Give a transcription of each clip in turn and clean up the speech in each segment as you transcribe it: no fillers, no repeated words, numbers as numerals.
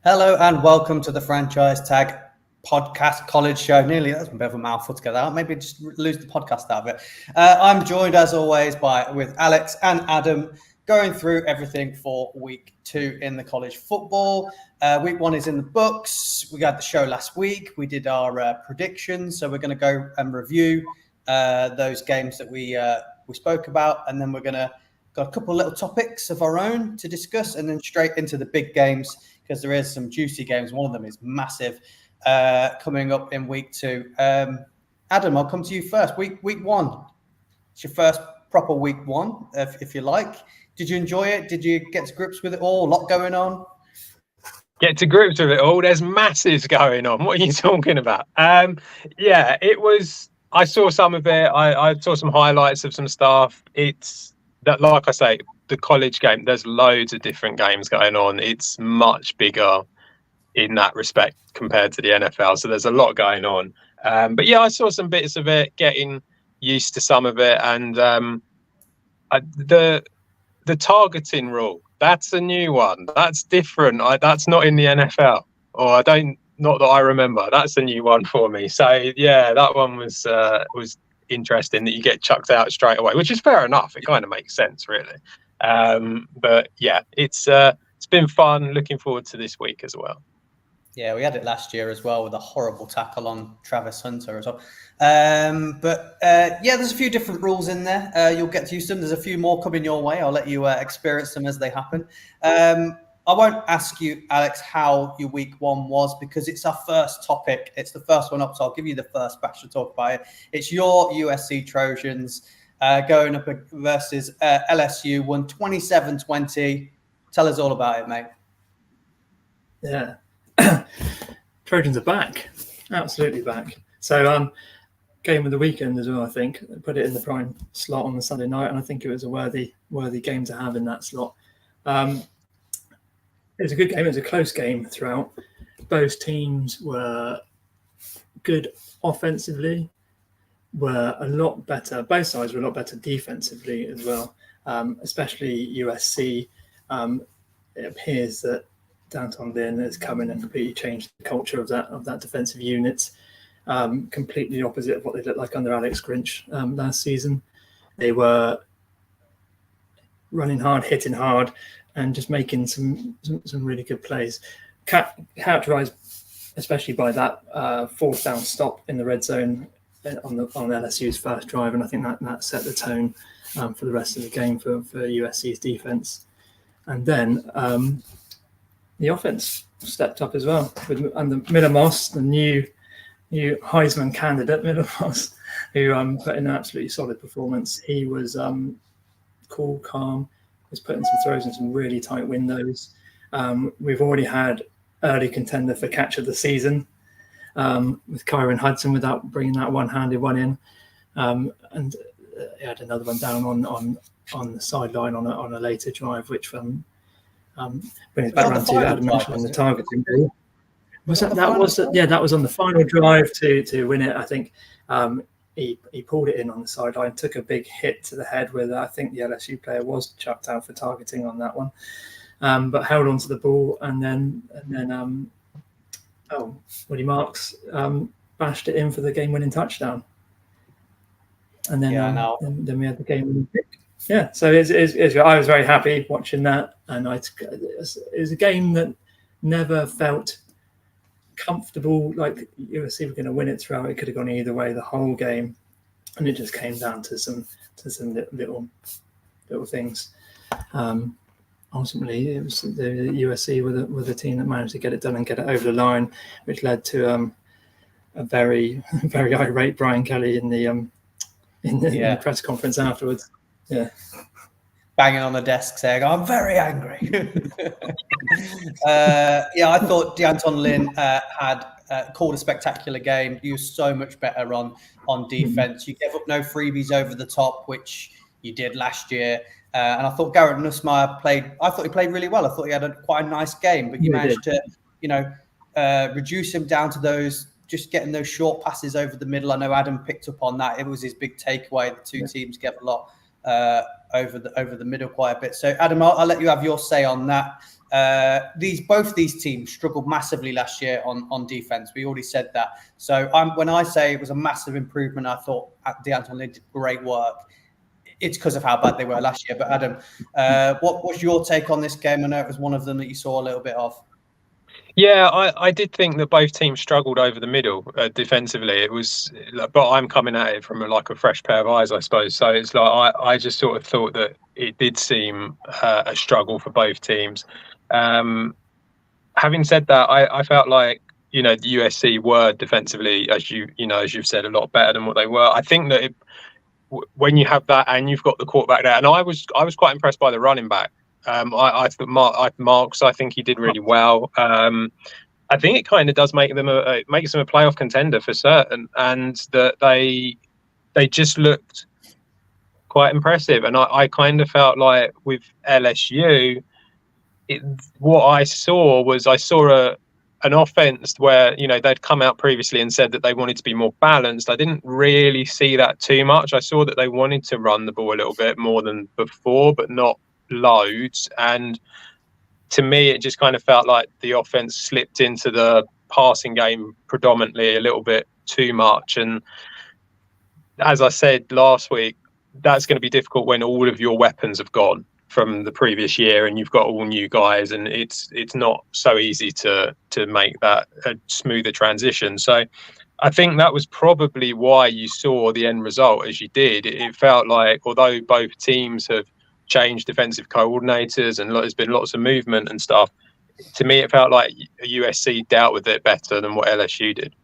Hello and welcome to the Franchise Tag Podcast College Show. Nearly, that's a bit of a mouthful to get out. Maybe just lose the podcast out of it. I'm joined as always with Alex and Adam, going through everything for week 2 in the college football. Week 1 is in the books. We got the show last week. We did our predictions, so we're going to go and review those games that we spoke about, and then we're going to got a couple of little topics of our own to discuss, and then straight into the big games, because there is some juicy games. One of them is massive, coming up in week 2. Adam, I'll come to you first. Week 1. It's your first proper week 1, if you like. Did you enjoy it? Did you get to grips with it all? A lot going on? Get to grips with it all. There's masses going on. What are you talking about? Yeah, it was. I saw some of it. I saw some highlights of some stuff. It's that, like I say, the college game, there's loads of different games going on. It's much bigger in that respect compared to the NFL. So there's a lot going on. But yeah, I saw some bits of it, getting used to some of it. And the targeting rule, that's a new one. That's different. That's not in the NFL, or not that I remember. That's a new one for me. So yeah, that one was interesting, that you get chucked out straight away, which is fair enough. It kind of makes sense, really. But yeah, it's been fun. Looking forward to this week as well. Yeah, we had it last year as well with a horrible tackle on Travis Hunter as well. Yeah, there's a few different rules in there. You'll get to use them. There's a few more coming your way. I'll let you experience them as they happen. I won't ask you, Alex, how your week 1 was, because it's our first topic. It's the first one up, so I'll give you the first batch to talk about it. It's your USC Trojans going up versus LSU, won 27-20. Tell us all about it, mate. Yeah. Trojans are back. Absolutely back. So game of the weekend as well, I think. I put it in the prime slot on the Sunday night, and I think it was a worthy game to have in that slot. It was a good game. It was a close game throughout. Both teams were good offensively, were a lot better. Both sides were a lot better defensively as well, especially USC. It appears that D'Anton Lynn has come in and completely changed the culture of that defensive unit. Completely opposite of what they looked like under Alex Grinch last season. They were running hard, hitting hard, and just making some really good plays. Characterized especially by that fourth down stop in the red zone on LSU's first drive, and I think that set the tone for the rest of the game for USC's defense. And then the offense stepped up as well under Miller Moss, the new Heisman candidate, Miller Moss, who put in an absolutely solid performance. He was cool, calm, was putting some throws in some really tight windows. We've already had early contender for catch of the season with Kyron Hudson, without bringing that one-handed one in, and he had another one down on the sideline on a later drive, which brings back around to Adam mentioning the targeting. That was on the final drive to win it. I think he pulled it in on the sideline, took a big hit to the head where I think the LSU player was chucked out for targeting on that one, but held onto the ball, and then Woody Marks bashed it in for the game-winning touchdown, and then then we had the game-winning pick. Yeah, so I was very happy watching that, and it was a game that never felt comfortable, like USC were going to win it throughout. It could have gone either way the whole game, and it just came down to some little things. Ultimately, it was the USC were the team that managed to get it done and get it over the line, which led to a very very irate Brian Kelly in the press conference afterwards. Yeah. Banging on the desk saying, "I'm very angry." I thought D'Anton Lynn had called a spectacular game. He was so much better on defense. You gave up no freebies over the top, which you did last year. And I thought Garrett Nussmeier played really well. I thought he had quite a nice game, but you managed to, reduce him down to just getting those short passes over the middle. I know Adam picked up on that. It was his big takeaway. The two teams gave a lot over the middle quite a bit. So Adam, I'll let you have your say on that. Both these teams struggled massively last year on defense. We already said that. So when I say it was a massive improvement, I thought Deion did great work. It's because of how bad they were last year. But Adam, what was your take on this game? I know it was one of them that you saw a little bit of. Yeah, I did think that both teams struggled over the middle defensively. It was, but I'm coming at it from a fresh pair of eyes, I suppose. So it's like I just sort of thought that it did seem a struggle for both teams. Having said that, I felt like the USC were defensively, as you've said, a lot better than what they were. I think that when you have that and you've got the quarterback there, and I was quite impressed by the running back. I thought Marks. I think he did really well. I think it kind of does make them makes them a playoff contender for certain, and that they just looked quite impressive. And I kind of felt like with LSU, what I saw an offense where they'd come out previously and said that they wanted to be more balanced. I didn't really see that too much. I saw that they wanted to run the ball a little bit more than before, but not loads. And to me, it just kind of felt like the offense slipped into the passing game predominantly a little bit too much. And as I said last week, that's going to be difficult when all of your weapons have gone from the previous year and you've got all new guys, and it's not so easy to make that a smoother transition. So I think that was probably why you saw the end result as you did. It felt like, although both teams have changed defensive coordinators and there's been lots of movement and stuff, to me it felt like USC dealt with it better than what LSU did.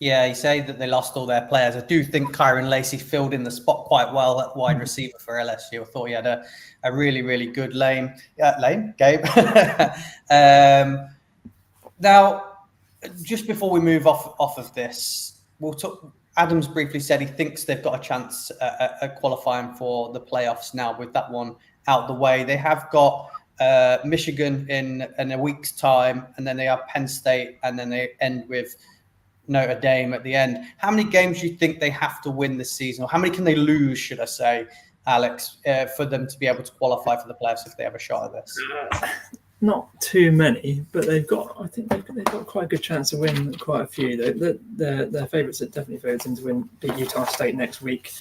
Yeah, you say that they lost all their players. I do think Kyron Lacey filled in the spot quite well at wide receiver for LSU. I thought he had a really, really good game. Now, just before we move off of this, we'll talk. Adams briefly said he thinks they've got a chance at qualifying for the playoffs now with that one out the way. They have got Michigan in a week's time, and then they have Penn State, and then they end with Notre Dame at the end. How many games do you think they have to win this season, or how many can they lose, should I say, Alex, for them to be able to qualify for the playoffs if they have a shot at this? Not too many, but I think they've got quite a good chance to win quite a few. Their favourites are definitely favourites to beat Utah State next week.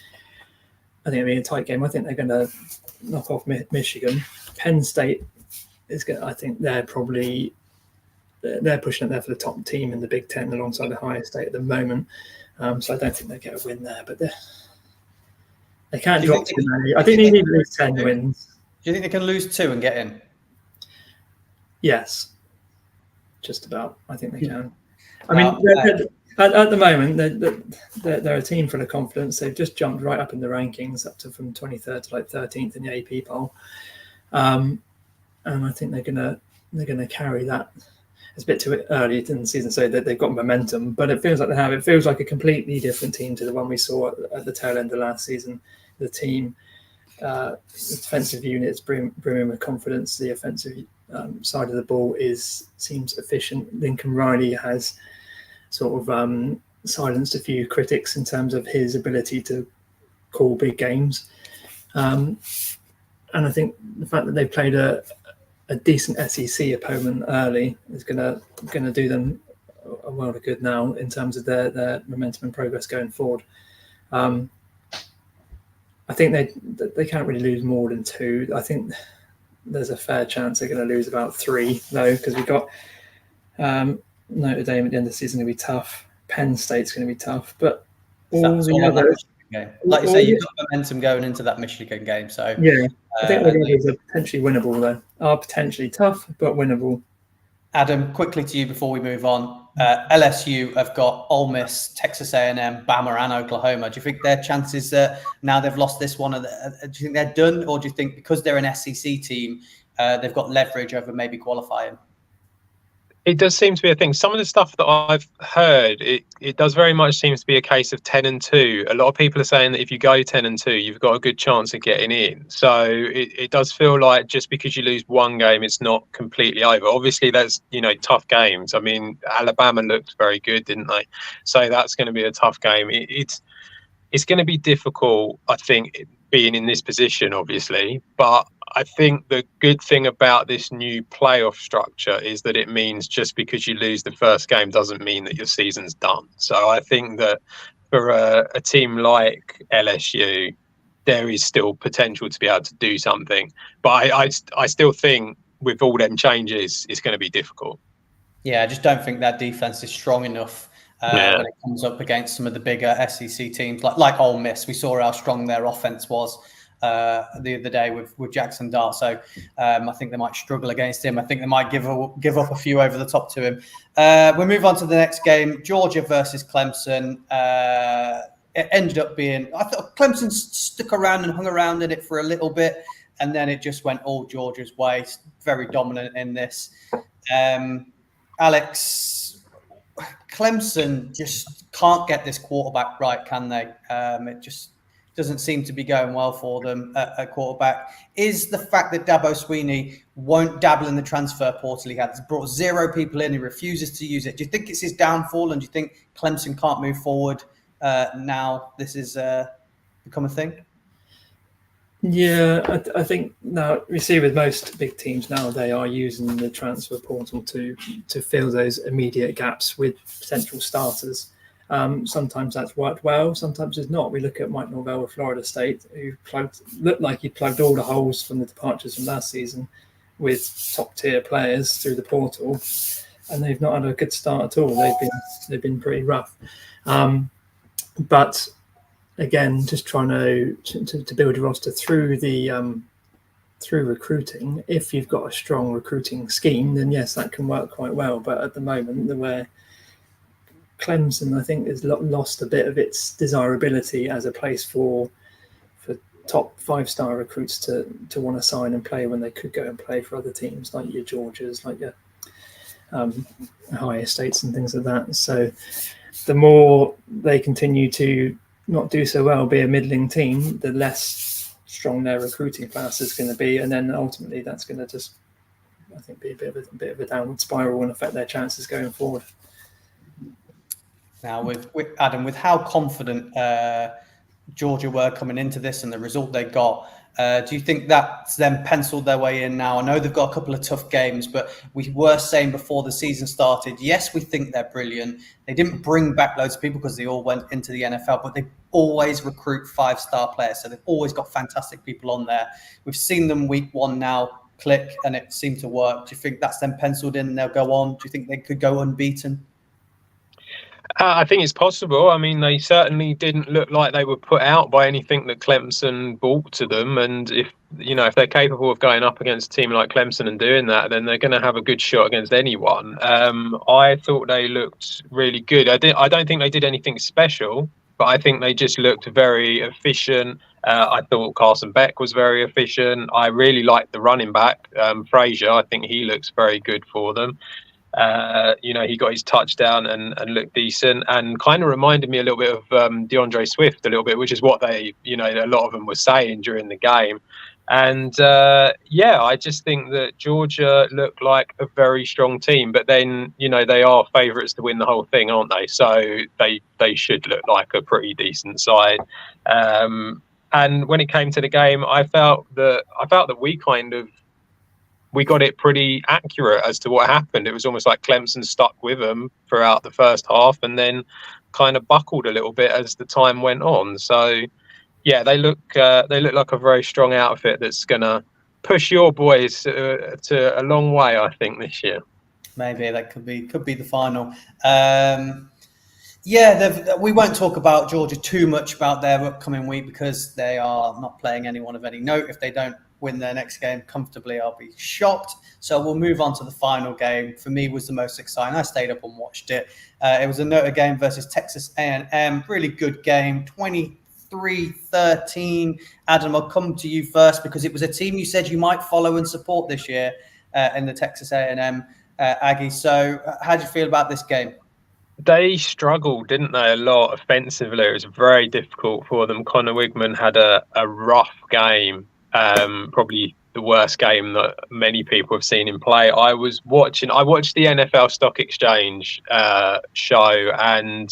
I think it'll be a tight game. I think they're going to knock off Michigan. Penn State is going. I think they're pushing it there for the top team in the Big Ten alongside Ohio State at the moment. So I don't think they get a win there, but they can't drop too many. I think they need at least 10 wins. Do you think they can lose 2 and get in? Yes, just about. I think they can. I mean, at the moment, they're a team full of confidence. They've just jumped right up in the rankings, up to from 23rd to 13th in the AP poll, and I think they're gonna carry that. It's a bit too early in the season, so that they've got momentum, but it feels like they have. It feels like a completely different team to the one we saw at the tail end of last season. The team, the defensive units brimming with confidence. The offensive side of the ball seems efficient. Lincoln Riley has sort of silenced a few critics in terms of his ability to call big games, and I think the fact that they've played a decent SEC opponent early is gonna do them a world of good now in terms of their momentum and progress going forward. I think they can't really lose more than 2. I think there's a fair chance they're going to lose about 3 though, because we've got Notre Dame at the end of the season going to be tough. Penn State's going to be tough, but all the others. Like you say, you've got momentum going into that Michigan game. So yeah, I think the others are potentially winnable though. Are potentially tough, but winnable. Adam, quickly to you before we move on. LSU have got Ole Miss, Texas A&M, Bama, and Oklahoma. Do you think their chances now they've lost this one? Do you think they're done, or do you think because they're an SEC team, they've got leverage over maybe qualifying? It does seem to be a thing. Some of the stuff that I've heard, it does very much seem to be a case of 10-2. A lot of people are saying that if you go 10-2, you've got a good chance of getting in. So it does feel like just because you lose one game, it's not completely over. Obviously, there's tough games. I mean, Alabama looked very good, didn't they? So that's going to be a tough game. It's going to be difficult, I think. being in this position, obviously. But I think the good thing about this new playoff structure is that it means just because you lose the first game doesn't mean that your season's done. So I think that for a team like LSU, there is still potential to be able to do something. But I still think with all them changes, it's going to be difficult. Yeah, I just don't think that defense is strong enough when it comes up against some of the bigger SEC teams like Ole Miss. We saw how strong their offense was the other day with Jackson Dart. So I think they might struggle against him. I think they might give up a few over the top to him. We'll move on to the next game, Georgia versus Clemson. It ended up being, I thought Clemson stuck around and hung around in it for a little bit, and then it just went all Georgia's way. Very dominant in this. Alex, Clemson just can't get this quarterback right, can they? It just doesn't seem to be going well for them at quarterback. Is the fact that Dabo Swinney won't dabble in the transfer portal? He has brought 0 people in. He refuses to use it. Do you think it's his downfall, and do you think Clemson can't move forward now this is become a thing? Yeah, I think now we see with most big teams now they are using the transfer portal to fill those immediate gaps with potential starters. Sometimes that's worked well, sometimes it's not. We look at Mike Norvell with Florida State, who looked like he plugged all the holes from the departures from last season with top tier players through the portal, and they've not had a good start at all. They've been pretty rough. But again, just trying to build a roster through through recruiting. If you've got a strong recruiting scheme, then yes, that can work quite well. But at the moment, where Clemson, I think, has lost a bit of its desirability as a place for top 5-star recruits to want to sign and play when they could go and play for other teams like your Georgias, like your Ohio States and things like that. So the more they continue to not do so well, be a middling team, the less strong their recruiting class is going to be, and then ultimately that's going to just, I think, be a bit of a downward spiral and affect their chances going forward. Now, with Adam, with how confident Georgia were coming into this and the result they got, do you think that's them penciled their way in now? I know they've got a couple of tough games, but we were saying before the season started, yes, we think they're brilliant. They didn't bring back loads of people because they all went into the NFL, but they always recruit 5-star players. So they've always got fantastic people on there. We've seen them week 1 now click, and it seemed to work. Do you think that's them penciled in and they'll go on? Do you think they could go unbeaten? I think it's possible. I mean, they certainly didn't look like they were put out by anything that Clemson brought to them. And if they're capable of going up against a team like Clemson and doing that, then they're going to have a good shot against anyone. I thought they looked really good. I don't think they did anything special, but I think they just looked very efficient. I thought Carson Beck was very efficient. I really liked the running back, Frazier. I think he looks very good for them. He got his touchdown and looked decent, and kind of reminded me a little bit of DeAndre Swift a little bit, which is what they, a lot of them were saying during the game. And I just think that Georgia looked like a very strong team, but then, they are favourites to win the whole thing, aren't they? So they should look like a pretty decent side. And when it came to the game, I felt that we got it pretty accurate as to what happened. It was almost like Clemson stuck with them throughout the first half and then kind of buckled a little bit as the time went on. So, yeah, they look like a very strong outfit that's going to push your boys to a long way, I think, this year. Maybe that could be the final. We won't talk about Georgia too much about their upcoming week because they are not playing anyone of any note. If they don't win their next game comfortably, I'll be shocked. So we'll move on to the final game. For me, was the most exciting. I stayed up and watched it. It was a Notre Dame versus Texas A&M. Really good game, 23-13. Adam, I'll come to you first because it was a team you said you might follow and support this year in the Texas A&M Aggies. So how do you feel about this game? They struggled, didn't they, a lot offensively. It was very difficult for them. Connor Wigman had a rough game. Probably the worst game that many people have seen him play. I watched the NFL Stock Exchange show, and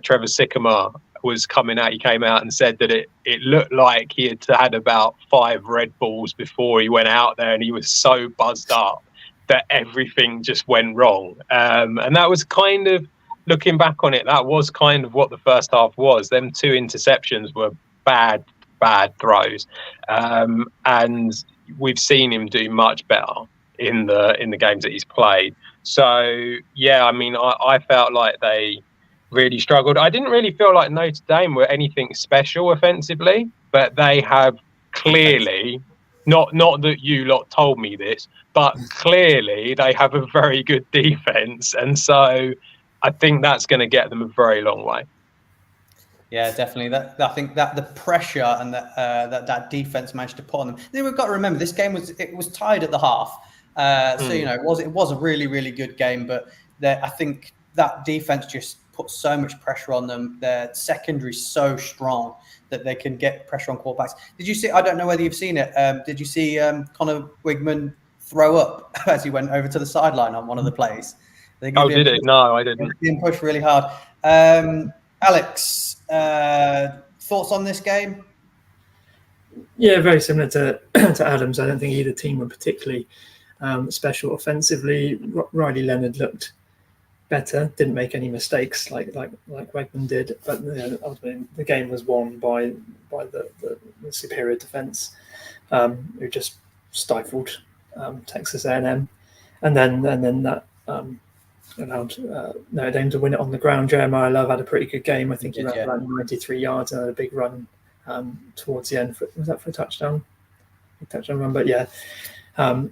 Trevor Sycamore was coming out. He came out and said that it looked like he had about 5 Red Bulls before he went out there, and he was so buzzed up that everything just went wrong. And that was kind of, looking back on it, that was kind of what the first half was. Them 2 interceptions were bad throws, and we've seen him do much better in the games that he's played. So yeah, I mean, I felt like they really struggled. I didn't really feel like Notre Dame were anything special offensively, but they have clearly, not that you lot told me this, but clearly they have a very good defense, and so I think that's going to get them a very long way. Yeah, definitely. I think that the pressure and that defense managed to put on them. Then we've got to remember this game was tied at the half, so it was a really, really good game. But I think that defense just put so much pressure on them. Their secondary is so strong that they can get pressure on quarterbacks. Did you see? I don't know whether you've seen it. Did you see Connor Wigman throw up as he went over to the sideline on one of the plays? Did it? No, I didn't. Being pushed really hard. Alex, thoughts on this game? Yeah, very similar to Adams. I don't think either team were particularly special offensively. Riley Leonard looked better, didn't make any mistakes like Wegman did, but ultimately the game was won by the superior defense, who just stifled Texas A&M, and then that allowed Notre Dame to win it on the ground. Jeremiah Love had a pretty good game. I think he ran about 93 yards and had a big run towards the end. Was that for a touchdown? Touchdown run, but yeah, the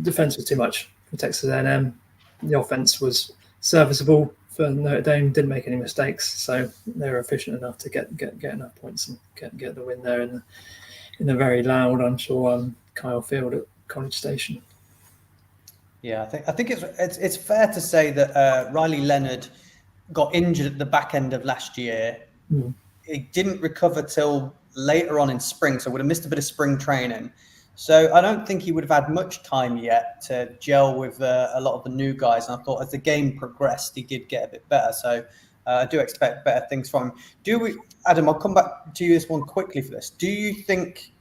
defense was too much for Texas A&M. The offense was serviceable for Notre Dame. Didn't make any mistakes, so they were efficient enough to get enough points and get the win there in a very loud, I'm sure, Kyle Field at College Station. Yeah, I think it's fair to say that Riley Leonard got injured at the back end of last year. He didn't recover till later on in spring, so would have missed a bit of spring training. So I don't think he would have had much time yet to gel with a lot of the new guys. And I thought as the game progressed, he did get a bit better. So I do expect better things from him. Adam, I'll come back to you this one quickly for this. Do you think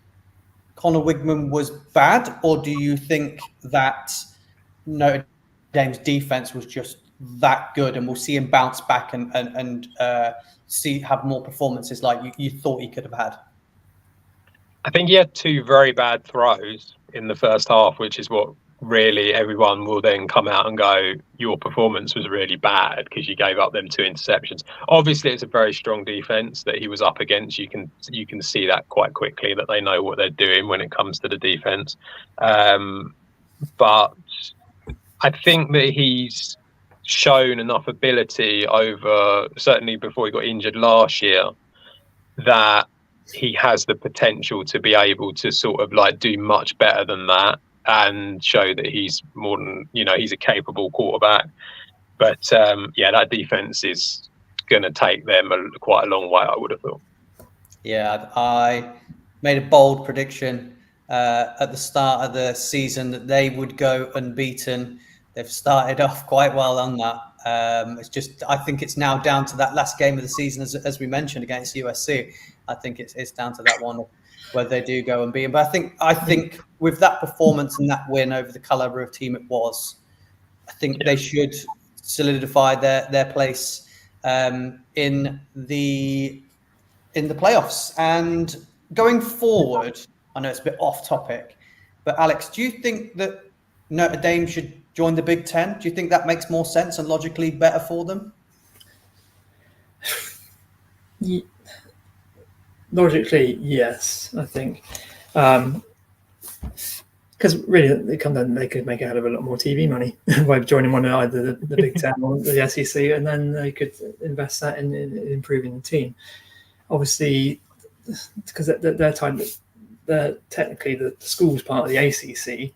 Connor Wigman was bad, or do you think that Notre Dame's defense was just that good and we'll see him bounce back and have more performances like you thought he could have had? I think he had 2 very bad throws in the first half, which is what really everyone will then come out and go, your performance was really bad because you gave up them 2 interceptions. Obviously, it's a very strong defense that he was up against. You can see that quite quickly, that they know what they're doing when it comes to the defense. But I think that he's shown enough ability over, certainly before he got injured last year, that he has the potential to be able to sort of like do much better than that and show that he's more than, he's a capable quarterback. But that defense is going to take them quite a long way, I would have thought. Yeah, I made a bold prediction at the start of the season that they would go unbeaten. They've started off quite well on that. It's just, I think it's now down to that last game of the season, as we mentioned, against USC. I think it's down to that one, whether they do go unbeaten. But I think with that performance and that win over the caliber of team it was, I think they should solidify their place in the playoffs. And going forward, I know it's a bit off topic, but Alex, do you think that Notre Dame should join the Big Ten? Do you think that makes more sense and logically better for them? Logically, yes, I think. Because really, they could make a hell of a lot more TV money by joining one of either the Big Ten or the SEC, and then they could invest that in improving the team. Obviously, because they're technically the school's part of the ACC,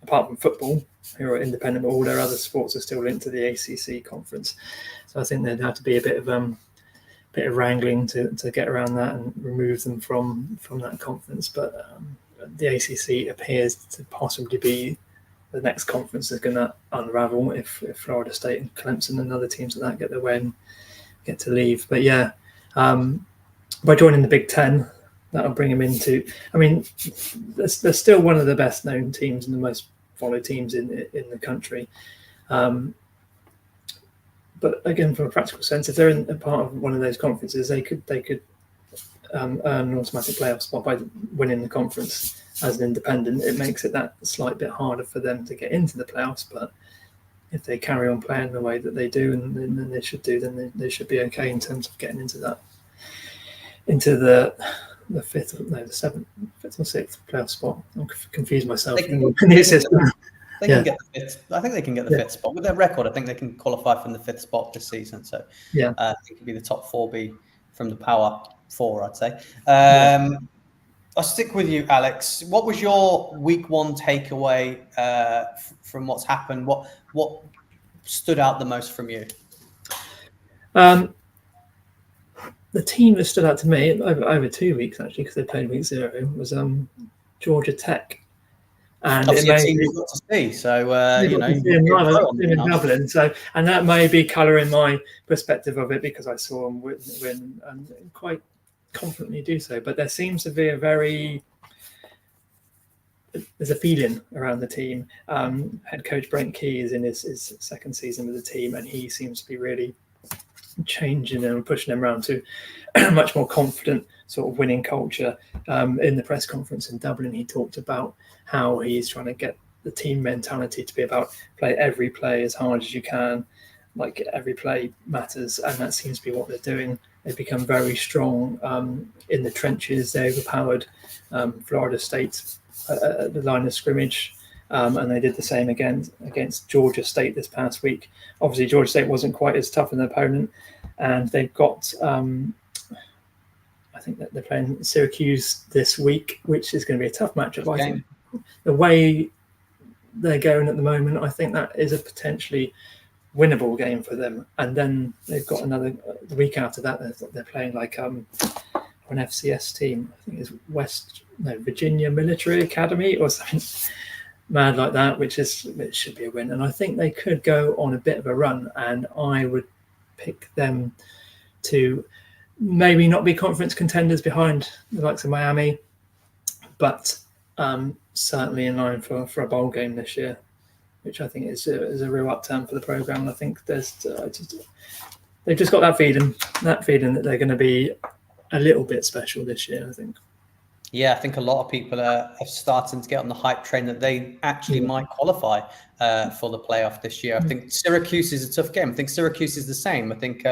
apart from football, who are independent, but all their other sports are still linked to the ACC conference. So I think there'd have to be a bit of wrangling to get around that and remove them from that conference. But the ACC appears to possibly be the next conference that's going to unravel if Florida State and Clemson and other teams like that get their way get to leave. But yeah, by joining the Big Ten, that'll bring him into. I mean, they're still one of the best known teams and the most followed teams in the country. But again, from a practical sense, if they're in a part of one of those conferences, they could earn an automatic playoff spot by winning the conference as an independent. It makes it that slight bit harder for them to get into the playoffs. But if they carry on playing the way that they do, and then they should do, then they should be okay in terms of getting into the fifth or sixth playoff spot. I'm confused myself in the new system. They can get the fifth. I think they can get the fifth spot with their record. I think they can qualify from the fifth spot this season. So it could be the top 4B from the Power 4, I'd say. I'll stick with you, Alex. What was your week 1 takeaway from what's happened? What stood out the most from you? The team that stood out to me over 2 weeks, actually, because they played week 0, was Georgia Tech. And obviously a team you've got to see, so in Dublin. So, and that may be colouring my perspective of it because I saw them win and quite confidently do so. But there seems to be there's a feeling around the team. Head coach Brent Key is in his second season with the team, and he seems to be really changing them and pushing them around to a much more confident sort of winning culture. In the press conference in Dublin, he talked about how he's trying to get the team mentality to be about play every play as hard as you can, like every play matters, and that seems to be what they're doing. They've become very strong in the trenches. They overpowered Florida State at the line of scrimmage, and they did the same again against Georgia State this past week. Obviously, Georgia State wasn't quite as tough an opponent, and they've got I think that they're playing Syracuse this week, which is going to be a tough matchup. I think the way they're going at the moment, I think that is a potentially winnable game for them. And then they've got the week after that, they're playing like an FCS team. I think it's Virginia Military Academy or something mad like that, it should be a win. And I think they could go on a bit of a run, and I would pick them to maybe not be conference contenders behind the likes of Miami, but certainly in line for a bowl game this year, which I think is a real upturn for the program. And I think they've just got that feeling that they're going to be a little bit special this year, I think. Yeah, I think a lot of people are starting to get on the hype train that they actually might qualify for the playoff this year. I think Syracuse is a tough game. I think Syracuse is the same. I think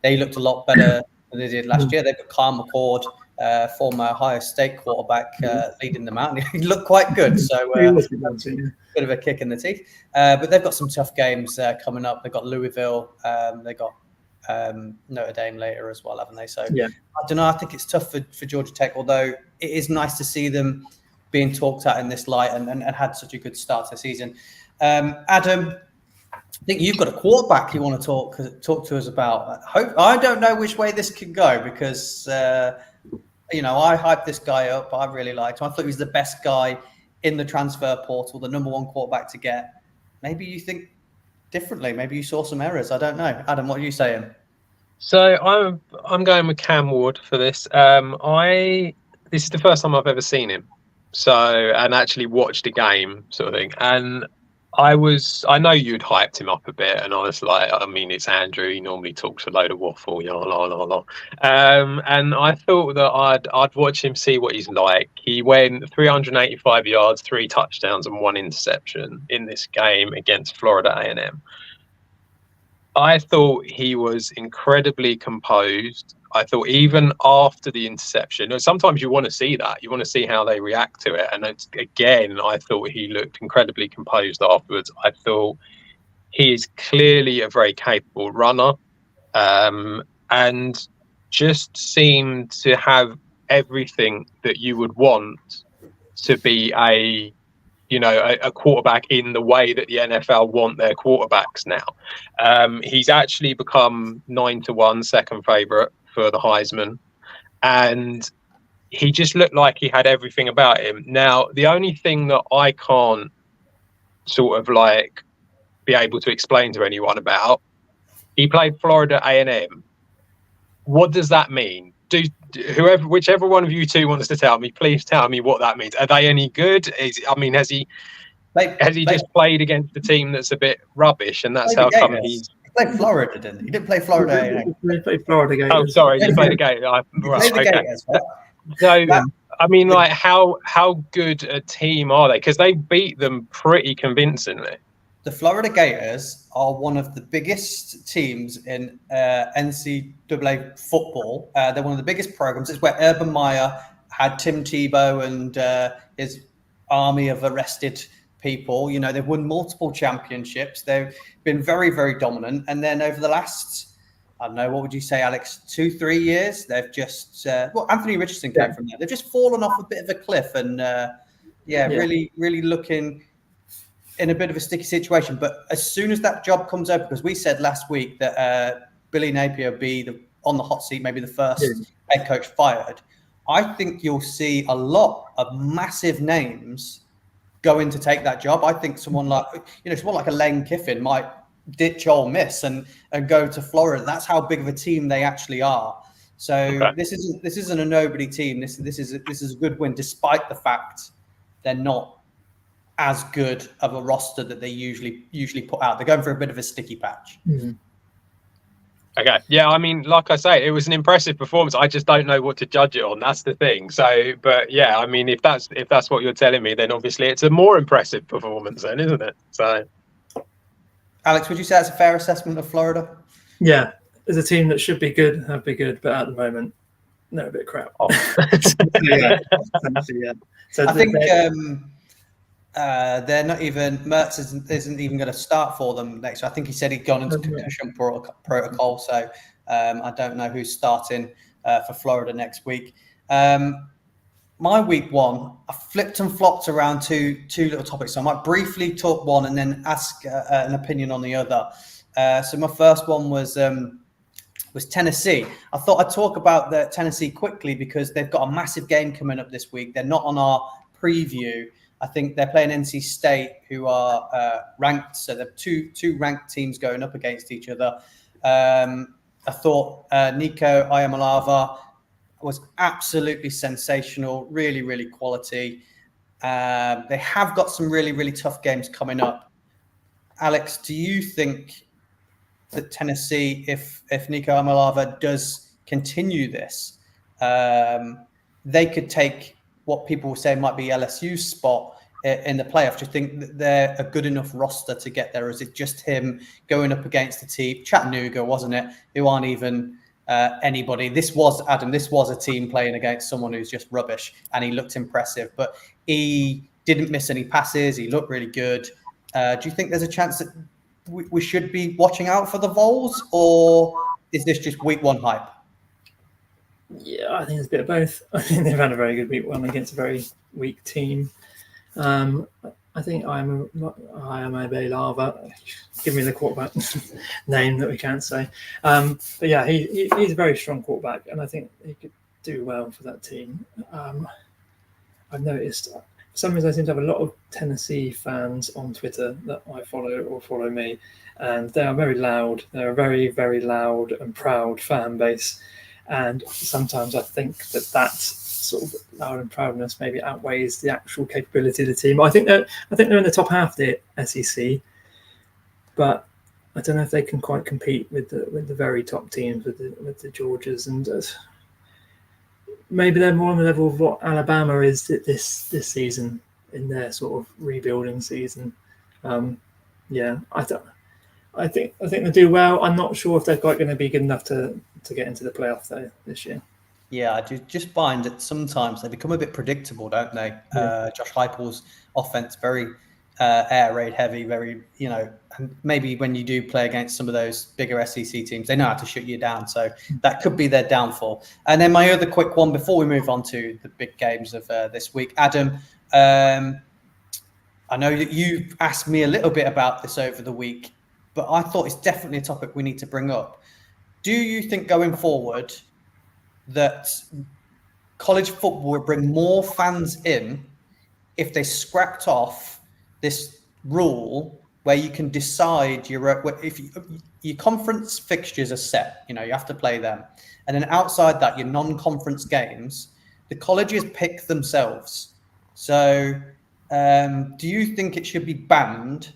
they looked a lot better than they did last year. They've got Kyle McCord, former Ohio State quarterback, leading them out. And he looked quite good. So bit of a kick in the teeth. But they've got some tough games coming up. They've got Louisville. They've got Notre Dame later as well, haven't they? So I don't know. I think it's tough for Georgia Tech, although it is nice to see them being talked at in this light and had such a good start to the season. Adam, I think you've got a quarterback you want to talk to us about. I don't know which way this could go because I hyped this guy up. I really liked him. I thought he was the best guy in the transfer portal, the number one quarterback to get. Maybe you think differently. Maybe you saw some errors. I don't know. Adam, what are you saying? So I'm going with Cam Ward for this. This is the first time I've ever seen him. And actually watched a game sort of thing. And I know you'd hyped him up a bit, and I was like, I mean, it's Andrew. He normally talks a load of waffle, la la la la. And I thought that I'd watch him, see what he's like. He went 385 yards, 3 touchdowns, and 1 interception in this game against Florida A&M. I thought he was incredibly composed. I thought even after the interception, sometimes you want to see that. You want to see how they react to it. And again, I thought he looked incredibly composed afterwards. I thought he is clearly a very capable runner, and just seemed to have everything that you would want to be a quarterback in the way that the NFL want their quarterbacks now. He's actually become 9-1 second favorite for the Heisman, and he just looked like he had everything about him. Now, the only thing that I can't sort of like be able to explain to anyone about, he played Florida A&M, What does that mean? Whichever one of you two wants to tell me, please tell me what that means. Are they any good? Has he just played against a team that's a bit rubbish, and that's how come he's... He played Florida, didn't he? He didn't play Florida. He played Florida Gators. Oh, sorry, you played a game. Right, okay. Gators, right? So, I mean, like, how good a team are they? Because they beat them pretty convincingly. The Florida Gators are one of the biggest teams in NCAA football. They're one of the biggest programs. It's where Urban Meyer had Tim Tebow and his army of arrested people. You know, they've won multiple championships. They've been very, very dominant. And then over the last, I don't know, what would you say, Alex, 2-3 years, they've just, Anthony Richardson came from there. They've just fallen off a bit of a cliff and, really, really looking in a bit of a sticky situation. But as soon as that job comes open, because we said last week that Billy Napier be on the hot seat, maybe the first head coach fired, I think you'll see a lot of massive names going to take that job. I think someone like a Lane Kiffin might ditch Ole Miss and go to Florida. That's how big of a team they actually are. So this isn't a nobody team. This is a good win, despite the fact they're not as good of a roster that they usually put out. They're going for a bit of a sticky patch. Mm-hmm. Okay. Yeah, I mean, like I say, it was an impressive performance. I just don't know what to judge it on. That's the thing. So, but yeah, I mean, if that's what you're telling me, then obviously it's a more impressive performance then, isn't it? So, Alex, would you say that's a fair assessment of Florida? Yeah, as a team that should be good, have been good, but at the moment, they're a bit crap. Oh. yeah. So I think they're not even, Mertz isn't even going to start for them next. I think he said he'd gone into concussion protocol. So I don't know who's starting for Florida next week. My week one, I flipped and flopped around two little topics. So I might briefly talk one and then ask an opinion on the other. So my first one was Tennessee. I thought I'd talk about the Tennessee quickly because they've got a massive game coming up this week. They're not on our preview. I think they're playing NC State, who are ranked. So they're two ranked teams going up against each other. I thought Nico Iamaleava was absolutely sensational, really, really quality. They have got some really, really tough games coming up. Alex, do you think that Tennessee, if Nico Iamaleava does continue this, they could take what people will say might be LSU's spot in the playoffs? Do you think that they're a good enough roster to get there? Or is it just him going up against the team, Chattanooga, wasn't it, who aren't even anybody? This was a team playing against someone who's just rubbish, and he looked impressive, but he didn't miss any passes. He looked really good. Do you think there's a chance that we should be watching out for the Vols, or is this just week one hype? Yeah, I think it's a bit of both. I think they've had a very good week one against a very weak team. I think Iamaleava, give me the quarterback name that we can't say. But yeah, he's a very strong quarterback, and I think he could do well for that team. I've noticed for some reason I seem to have a lot of Tennessee fans on Twitter that I follow or follow me, and they are very loud. They're a very, very loud and proud fan base. And sometimes I think that sort of loud and proudness maybe outweighs the actual capability of the team. I think they're in the top half of the SEC, but I don't know if they can quite compete with the very top teams, with the Georgias, and maybe they're more on the level of what Alabama is this season in their sort of rebuilding season. I think they do well. I'm not sure if they're quite going to be good enough to get into the playoff though this year. Yeah, I do just find that sometimes they become a bit predictable, don't they? Yeah. Josh Heupel's offense, very air raid heavy, very, and maybe when you do play against some of those bigger SEC teams, they know how to shut you down. So that could be their downfall. And then my other quick one before we move on to the big games of this week, Adam, I know that you've asked me a little bit about this over the week, but I thought it's definitely a topic we need to bring up. Do you think going forward that college football will bring more fans in if they scrapped off this rule where you can decide your conference fixtures are set. You have to play them. And then outside that, your non-conference games, the colleges pick themselves. So do you think it should be banned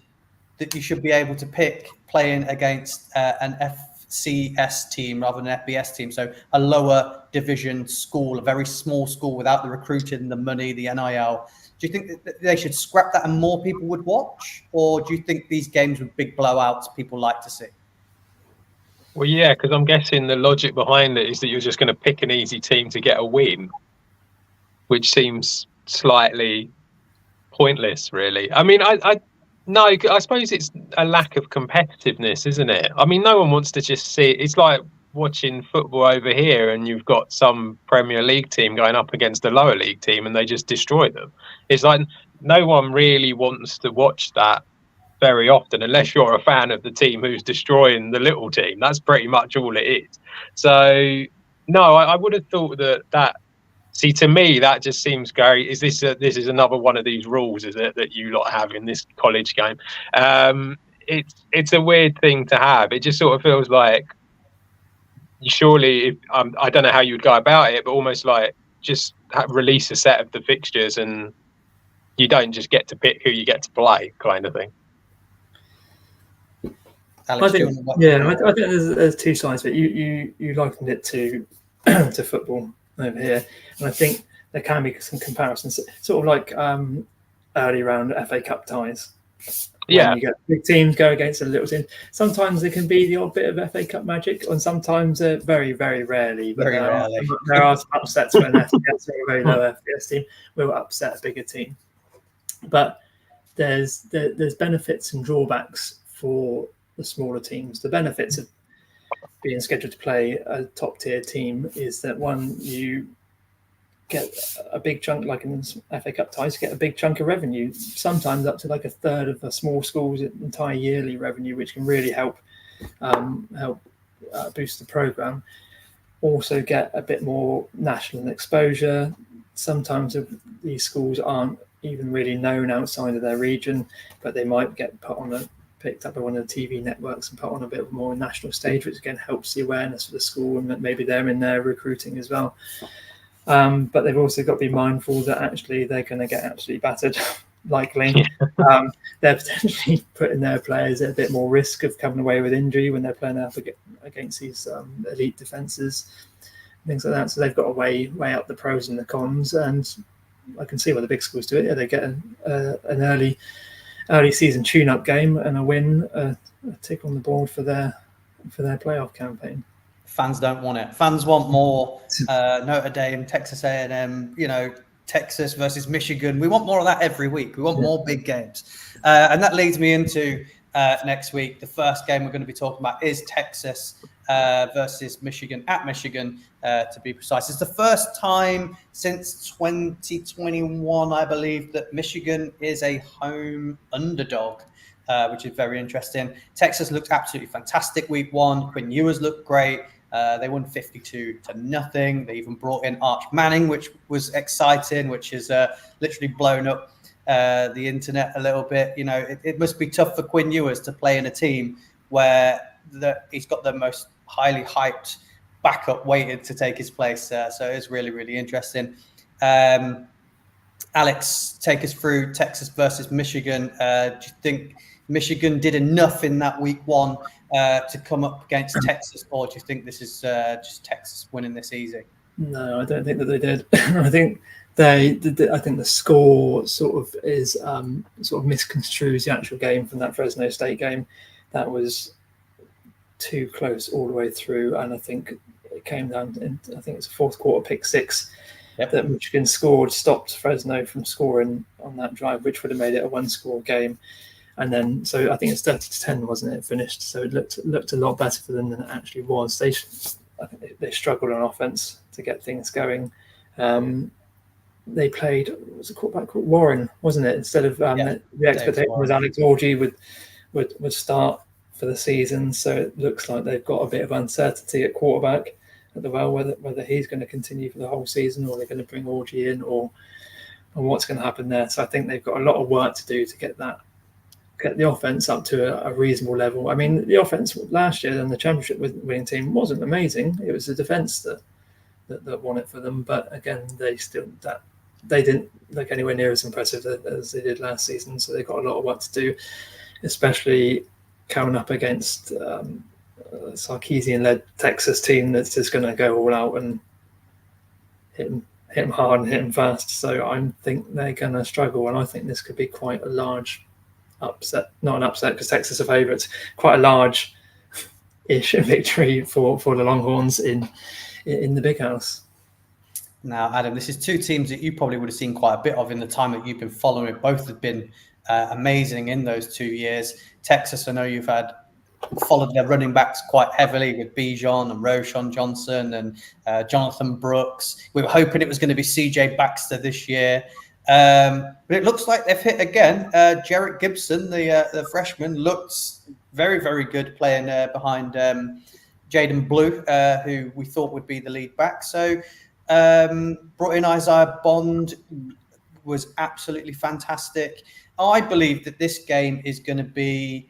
that you should be able to pick playing against an FCS team rather than an FBS team? So a lower division school, a very small school without the recruiting, the money, the NIL. Do you think that they should scrap that and more people would watch? Or do you think these games with big blowouts people like to see? Well, yeah, because I'm guessing the logic behind it is that you're just going to pick an easy team to get a win, which seems slightly pointless, really. I mean, I suppose it's a lack of competitiveness, isn't it? I mean, no one wants to just see it. It's like watching football over here and you've got some Premier League team going up against a lower league team and they just destroy them. It's like no one really wants to watch that very often unless you're a fan of the team who's destroying the little team. That's pretty much all it is. So no, I would have thought that see, to me that just seems great. This is another one of these rules, is it, that you lot have in this college game? It's a weird thing to have. It just sort of feels like surely I don't know how you would go about it, but almost like just release a set of the fixtures and you don't just get to pick who you get to play, kind of thing. Alex, I think there's two sides, but you likened it to to football over here, and I think there can be some comparisons, sort of like early round FA Cup ties. Yeah, you get big teams go against a little team. Sometimes there can be the odd bit of FA Cup magic, and sometimes very, very rarely. Very rarely. There are upsets when an FBS or a very low FBS team will upset a bigger team. But there's benefits and drawbacks for the smaller teams. The benefits of being scheduled to play a top tier team is that, one, you get a big chunk, like in FA Cup ties, get a big chunk of revenue, sometimes up to like a third of a small school's entire yearly revenue, which can really help boost the program. Also get a bit more national exposure. Sometimes these schools aren't even really known outside of their region, but they might get picked up by one of the TV networks and put on a bit more national stage, which again helps the awareness of the school, and maybe they're in their recruiting as well. But they've also got to be mindful that actually they're going to get absolutely battered, likely. They're potentially putting their players at a bit more risk of coming away with injury when they're playing up against these elite defences, things like that. So they've got to weigh up the pros and the cons, and I can see why the big schools do it. Yeah, they get an early season tune-up game and a win, a tick on the board for their playoff campaign. Fans don't want it. Fans want more Notre Dame, Texas A&M, Texas versus Michigan. We want more of that every week. We want more big games. And that leads me into next week. The first game we're going to be talking about is Texas versus Michigan, at Michigan, to be precise. It's the first time since 2021, I believe, that Michigan is a home underdog, which is very interesting. Texas looked absolutely fantastic week one. Quinn Ewers looked great. They won 52-0. They even brought in Arch Manning, which was exciting, which has literally blown up the internet a little bit. It must be tough for Quinn Ewers to play in a team where he's got the most highly hyped backup waited to take his place. So it's really, really interesting. Alex, take us through Texas versus Michigan. Do you think Michigan did enough in that week one to come up against Texas, or do you think this is just Texas winning this easy? No, I don't think that they did. I think I think the score sort of misconstrues the actual game from that Fresno State game. That was too close all the way through, and I think it came down to, I think it's a fourth quarter pick six that Michigan scored, stopped Fresno from scoring on that drive, which would have made it a one-score game. And then, so I think it's 30-10, wasn't it? Finished, so it looked a lot better for them than it actually was. I think they struggled on offense to get things going. They played, what was the quarterback called? Warren, wasn't it? Instead of the expectation was Alex Orji would start for the season. So it looks like they've got a bit of uncertainty at quarterback whether he's going to continue for the whole season, or they're going to bring Orji in, or what's going to happen there. So I think they've got a lot of work to do to get that get the offense up to a reasonable level. I mean, the offense last year and the championship winning team wasn't amazing. It was the defense that won it for them. But again, they didn't look anywhere near as impressive as they did last season. So they've got a lot of work to do, especially coming up against a Sarkisian-led Texas team that's just going to go all out and hit them hard and hit them fast. So I think they're going to struggle, and I think this could be quite a large upset. Not an upset because Texas are favourites. Quite a large-ish victory for the Longhorns in the Big House. Now, Adam, this is two teams that you probably would have seen quite a bit of in the time that you've been following it. Both have been amazing in those 2 years. Texas, I know you've followed their running backs quite heavily with Bijan and Roschon Johnson and Jonathan Brooks. We were hoping it was going to be CJ Baxter this year. But it looks like they've hit again. Jarrett Gibson, the freshman, looks very, very good playing behind Jaden Blue, who we thought would be the lead back. So brought in Isaiah Bond, was absolutely fantastic. I believe that this game is going to be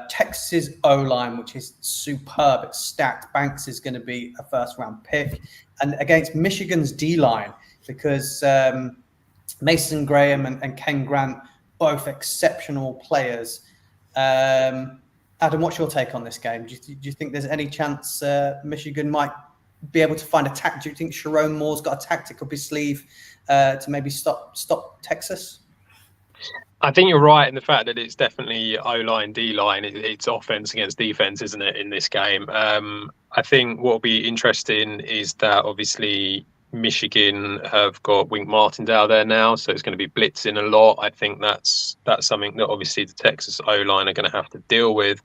Texas's O-line, which is superb. It's stacked. Banks is going to be a first-round pick. And against Michigan's D-line, because Mason Graham and Ken Grant, both exceptional players. Adam, what's your take on this game? Do you think there's any chance Michigan might be able to find a tactic? Do you think Sharon Moore's got a tactic up his sleeve to maybe stop Texas? I think you're right in the fact that it's definitely O-line, D-line. It's offense against defense, isn't it, in this game? I think what will be interesting is that obviously Michigan have got Wink Martindale there now, so it's going to be blitzing a lot. I think that's something that obviously the Texas O-line are going to have to deal with.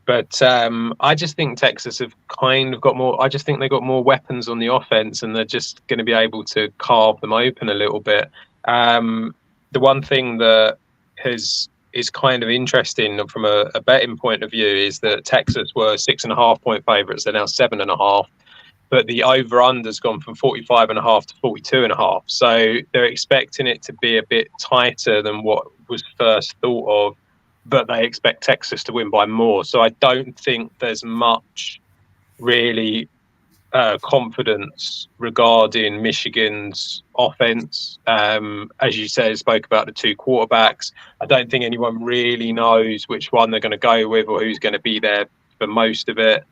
But I just think Texas have kind of got more. I just think they've got more weapons on the offense, and they're just going to be able to carve them open a little bit. The one thing that is kind of interesting from a betting point of view is that Texas were 6.5 point favourites. They're now 7.5, but the over/under's gone from 45.5 to 42.5. So they're expecting it to be a bit tighter than what was first thought of, but they expect Texas to win by more. So I don't think there's much really confidence regarding Michigan's offense. As you said, spoke about the two quarterbacks. I don't think anyone really knows which one they're going to go with or who's going to be there for most of it.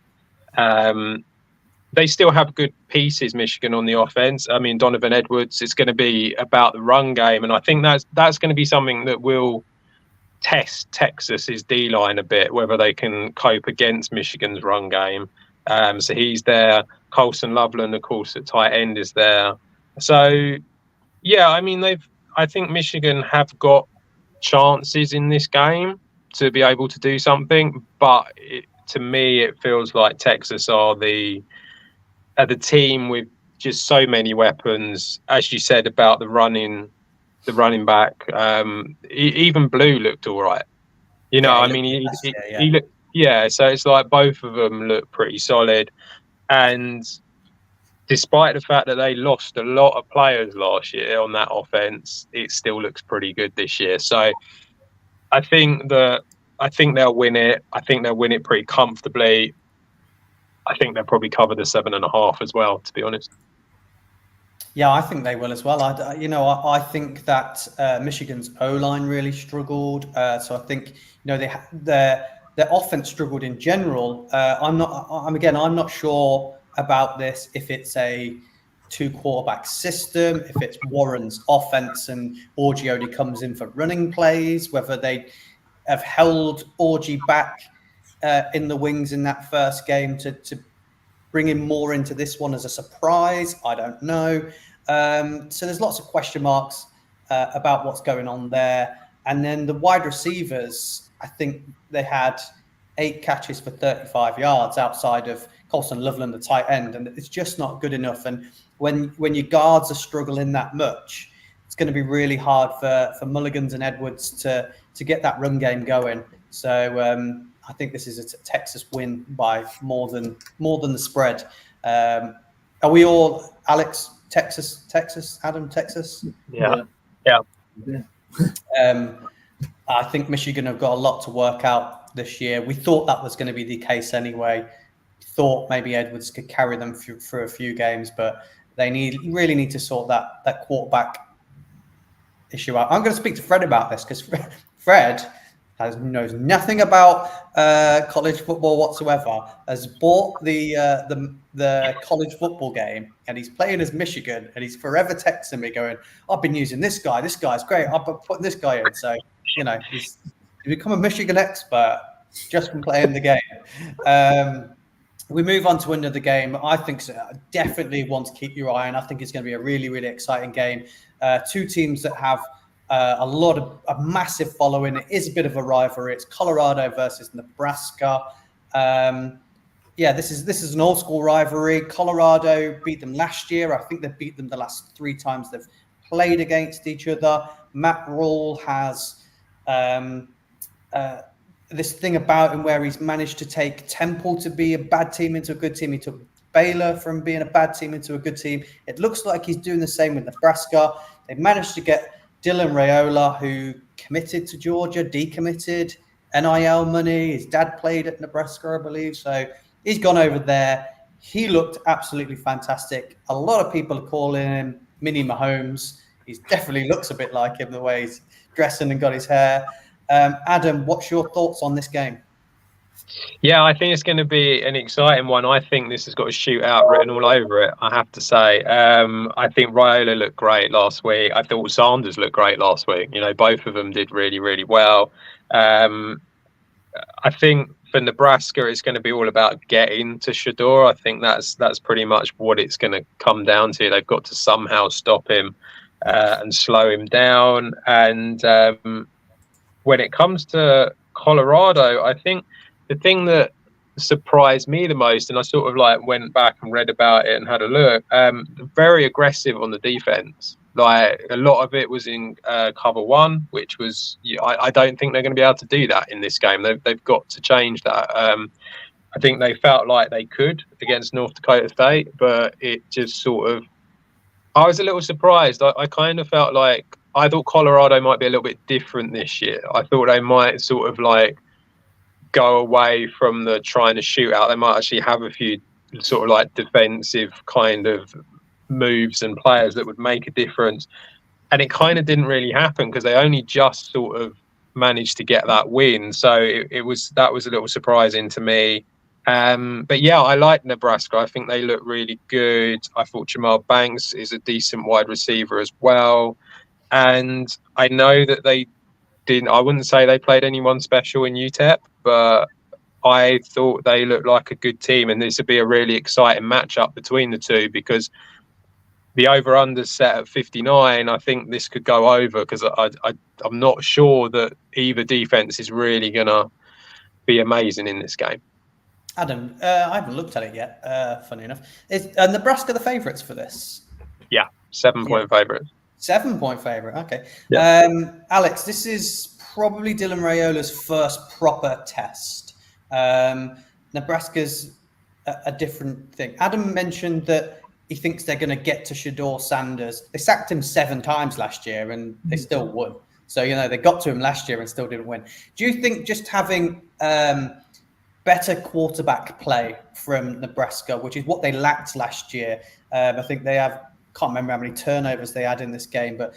They still have good pieces, Michigan, on the offense. I mean, Donovan Edwards, it's going to be about the run game, and I think that's going to be something that will test Texas's D-line a bit, whether they can cope against Michigan's run game. So he's there. Colson Loveland, of course, at tight end is there. So, yeah, I mean, I think Michigan have got chances in this game to be able to do something, but to me, it feels like Texas are the team with just so many weapons. As you said about the running back, even Blue looked all right. You know, I mean, he looked. Yeah, so it's like both of them look pretty solid. And despite the fact that they lost a lot of players last year on that offense, it still looks pretty good this year. So I think they'll win it. I think they'll win it pretty comfortably. I think they'll probably cover the 7.5 as well, to be honest. Yeah, I think they will as well. I think that Michigan's O-line really struggled. So I think their offense struggled in general. I'm not sure about this, if it's a 2 quarterback system, if it's Warren's offense and Orji only comes in for running plays, whether they have held Orji back in the wings in that first game to bring him more into this one as a surprise. I don't know. So there's lots of question marks about what's going on there. And then the wide receivers, I think they had 8 catches for 35 yards outside of Colson Loveland, the tight end, and it's just not good enough. And when your guards are struggling that much, it's going to be really hard for Mulligans and Edwards to get that run game going. So I think this is a Texas win by more than the spread. Are we all, Alex, Texas, Adam, Texas? Yeah. I think Michigan have got a lot to work out this year. We thought that was going to be the case anyway. Thought maybe Edwards could carry them through a few games, but they really need to sort that quarterback issue out. I'm going to speak to Fred about this because Fred knows nothing about college football whatsoever. Has bought the college football game, and he's playing as Michigan, and he's forever texting me going, "I've been using this guy. This guy's great. I've been putting this guy in." So he's become a Michigan expert just from playing the game. We move on to another game. I think definitely one to keep your eye on. I think it's going to be a really, really exciting game. Two teams that have a massive following. It is a bit of a rivalry. It's Colorado versus Nebraska. This is an old school rivalry. Colorado beat them last year. I think they beat them the last 3 times they've played against each other. Matt Rule has this thing about him where he's managed to take Temple to be a bad team into a good team. He took Baylor from being a bad team into a good team. It looks like he's doing the same with Nebraska. They managed to get Dylan Raiola, who committed to Georgia, decommitted, NIL money. His dad played at Nebraska, I believe. So he's gone over there. He looked absolutely fantastic. A lot of people are calling him Mini Mahomes. He definitely looks a bit like him, the way he's dressing and got his hair. Adam, what's your thoughts on this game? Yeah, I think it's going to be an exciting one. I think this has got a shootout written all over it, I have to say. I think Raiola looked great last week. I thought Sanders looked great last week. Both of them did really, really well. I think for Nebraska, it's going to be all about getting to Shedeur. I think that's pretty much what it's going to come down to. They've got to somehow stop him and slow him down. And when it comes to Colorado, I think the thing that surprised me the most, and I sort of went back and read about it and had a look, very aggressive on the defense. A lot of it was in cover 1, which was, I don't think they're going to be able to do that in this game. They've got to change that. I think they felt like they could against North Dakota State, but it just sort of, I was a little surprised. I kind of felt like, I thought Colorado might be a little bit different this year. I thought they might sort of go away from the trying to shoot out. They might actually have a few sort of defensive kind of moves and players that would make a difference. And it kind of didn't really happen because they only just sort of managed to get that win. So that was a little surprising to me. But yeah, I like Nebraska. I think they look really good. I thought Jamal Banks is a decent wide receiver as well. And I know that I wouldn't say they played anyone special in UTEP, but I thought they looked like a good team. And this would be a really exciting matchup between the two because the over-under set at 59, I think this could go over because I'm not sure that either defense is really going to be amazing in this game. Adam, I haven't looked at it yet, funny enough. Is Nebraska the favourites for this? Yeah, 7-point favourites. 7-point favourite, okay. Yeah. Alex, this is probably Dylan Raiola's first proper test. Nebraska's a different thing. Adam mentioned that he thinks they're going to get to Shedeur Sanders. They sacked him 7 times last year and they still won. So, they got to him last year and still didn't win. Do you think just having better quarterback play from Nebraska, which is what they lacked last year, I think they can't remember how many turnovers they had in this game, but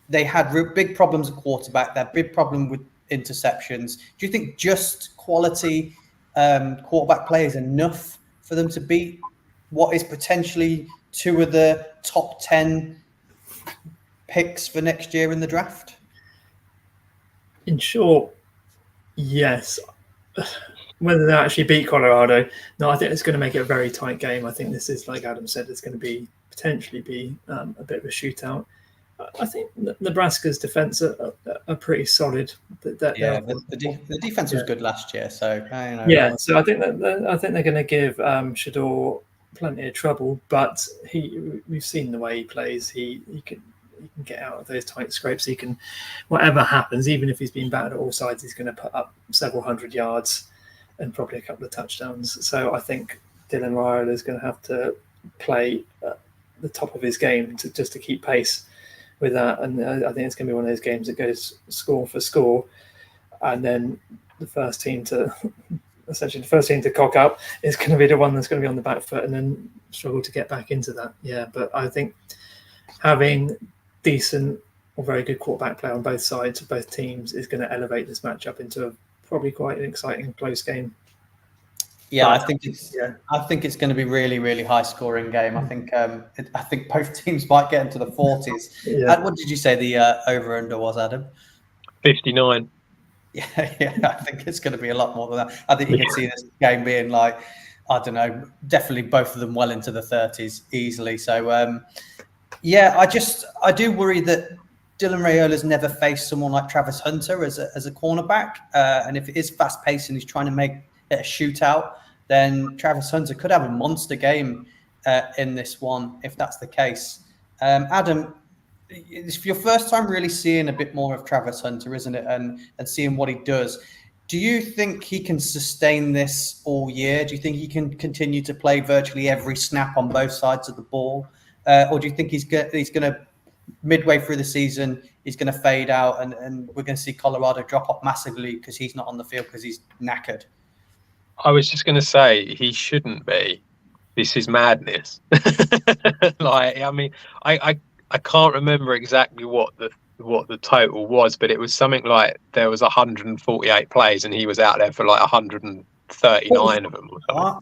they had big problems at quarterback. They had big problem with interceptions. Do you think just quality quarterback play is enough for them to beat what is potentially 2 of the top 10 picks for next year in the draft? In short, yes. Whether they actually beat Colorado, no, I think it's going to make it a very tight game. I think this is, like Adam said, it's going to potentially be a bit of a shootout. I think Nebraska's defense are pretty solid. The defense was good last year, so yeah. So I think they're going to give Shedeur plenty of trouble. But we've seen the way he plays. He can get out of those tight scrapes. He can, whatever happens, even if he's been battered at all sides, he's going to put up several hundred yards and probably a couple of touchdowns. So I think Dylan Raiola is going to have to play at the top of his game just to keep pace with that. And I think it's going to be one of those games that goes score for score, and then the first team to cock up is going to be the one that's going to be on the back foot and then struggle to get back into that. Yeah, but I think having decent or very good quarterback play on both sides of both teams is going to elevate this matchup into probably quite an exciting close game. Yeah, I think it's going to be really, really high scoring game. I think both teams might get into the 40s. Yeah. What did you say the over under was, Adam? 59. Yeah, I think it's going to be a lot more than that. I think you can see this game being like, I don't know, definitely both of them well into the 30s easily. So, I do worry that Dylan Raiola's never faced someone like Travis Hunter as a cornerback. And if it is fast paced and he's trying to make it a shootout, then Travis Hunter could have a monster game in this one if that's the case. Adam, it's your first time really seeing a bit more of Travis Hunter, isn't it? And seeing what he does. Do you think he can sustain this all year? Do you think he can continue to play virtually every snap on both sides of the ball? Or do you think he's going to, midway through the season, he's going to fade out and we're going to see Colorado drop off massively because he's not on the field because he's knackered? I was just going to say he shouldn't be. This is madness. I can't remember exactly what the total was, but it was something like there was 148 plays and he was out there for like 139 of them or something.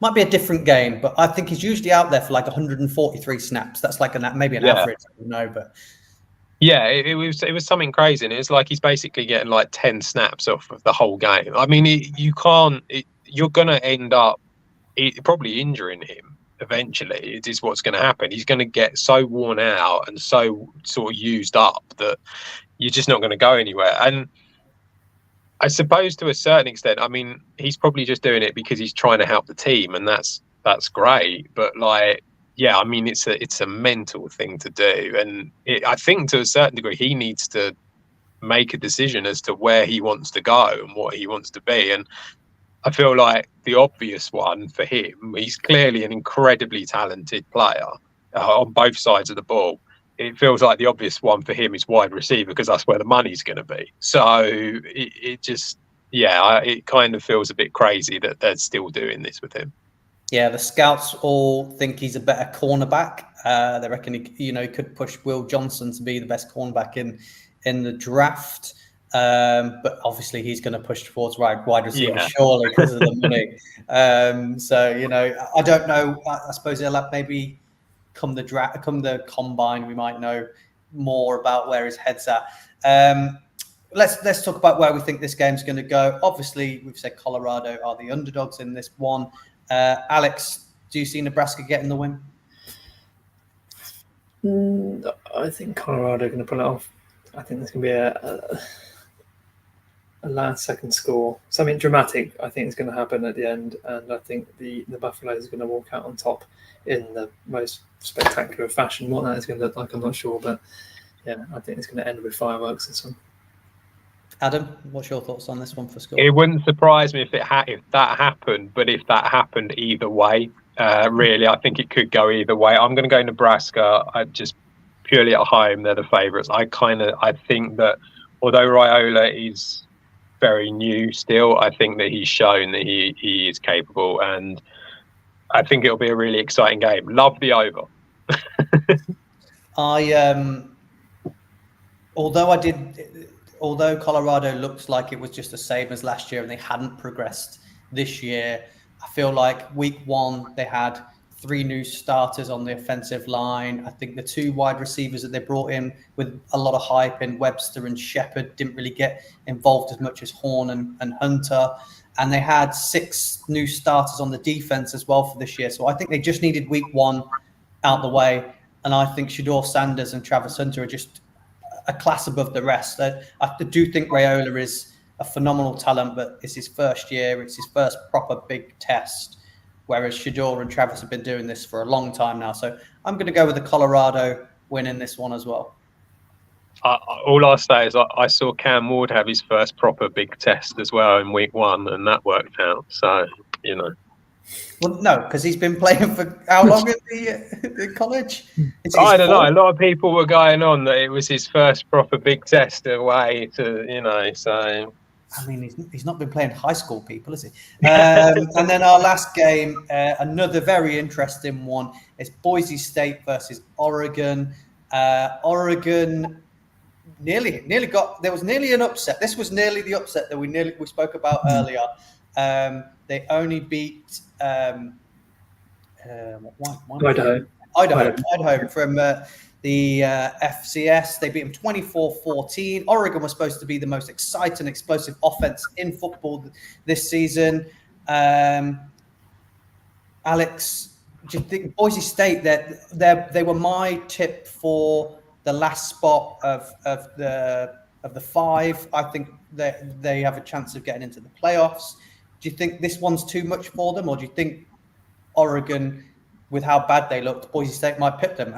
Might be a different game, but I think he's usually out there for like 143 snaps. That's like maybe an average. I don't know, but yeah, it was something crazy, and it's like he's basically getting like 10 snaps off of the whole game. I mean, you're going to end up probably injuring him eventually. It is what's going to happen. He's going to get so worn out and so sort of used up that you're just not going to go anywhere. And I suppose to a certain extent, I mean, he's probably just doing it because he's trying to help the team, and that's great. But like, yeah, I mean, it's a mental thing to do, and I think to a certain degree he needs to make a decision as to where he wants to go and what he wants to be. And I feel like the obvious one for him, he's clearly an incredibly talented player on both sides of the ball. It feels like the obvious one for him is wide receiver because that's where the money's going to be. So it kind of feels a bit crazy that they're still doing this with him. Yeah, the scouts all think he's a better cornerback. They reckon he could push Will Johnson to be the best cornerback in the draft. But obviously he's going to push towards wide receiver surely because of the money. I don't know. I suppose he'll have maybe come the combine, we might know more about where his head's at. Let's talk about where we think this game's going to go. Obviously, we've said Colorado are the underdogs in this one. Alex, do you see Nebraska getting the win? I think Colorado are going to pull it off. I think there's going to be a last-second score, something dramatic. I think is going to happen at the end, and I think the Buffaloes are going to walk out on top in the most spectacular fashion. What that is going to look like, I'm not sure, but yeah, I think it's going to end with fireworks this one. Adam, what's your thoughts on this one for score? It wouldn't surprise me if that happened, but if that happened either way, really, I think it could go either way. I'm going to go Nebraska. I just purely at home, they're the favourites. I think that although Raiola is very new still, I think that he's shown that he is capable, and I think it'll be a really exciting game. Love the over. Although Colorado looks like it was just the same as last year and they hadn't progressed this year, I feel like week one they had 3 new starters on the offensive line. I think the 2 wide receivers that they brought in with a lot of hype in Webster and Shepard didn't really get involved as much as Horn and Hunter. And they had 6 new starters on the defense as well for this year. So I think they just needed week one out the way. And I think Shedeur Sanders and Travis Hunter are just a class above the rest. I do think Raiola is a phenomenal talent, but it's his first year. It's his first proper big test, whereas Shedeur and Travis have been doing this for a long time now. So I'm going to go with the Colorado winning this one as well. All I'll say is I saw Cam Ward have his first proper big test as well in week one, and that worked out. So, Well, no, because he's been playing for how long in the college? I don't know. A lot of people were going on that it was his first proper big test away to, so. I mean, he's not been playing high school people, has he? And then our last game, another very interesting one, is Boise State versus Oregon. Oregon nearly got. There was nearly an upset. This was nearly the upset that we spoke about earlier. They only beat Idaho from the FCS. They beat them 24-14. Oregon was supposed to be the most exciting, explosive offense in football this season. Alex, do you think Boise State, they were my tip for the last spot of the five? I think they have a chance of getting into the playoffs. Do you think this one's too much for them, or do you think Oregon, with how bad they looked, Boise State might pip them?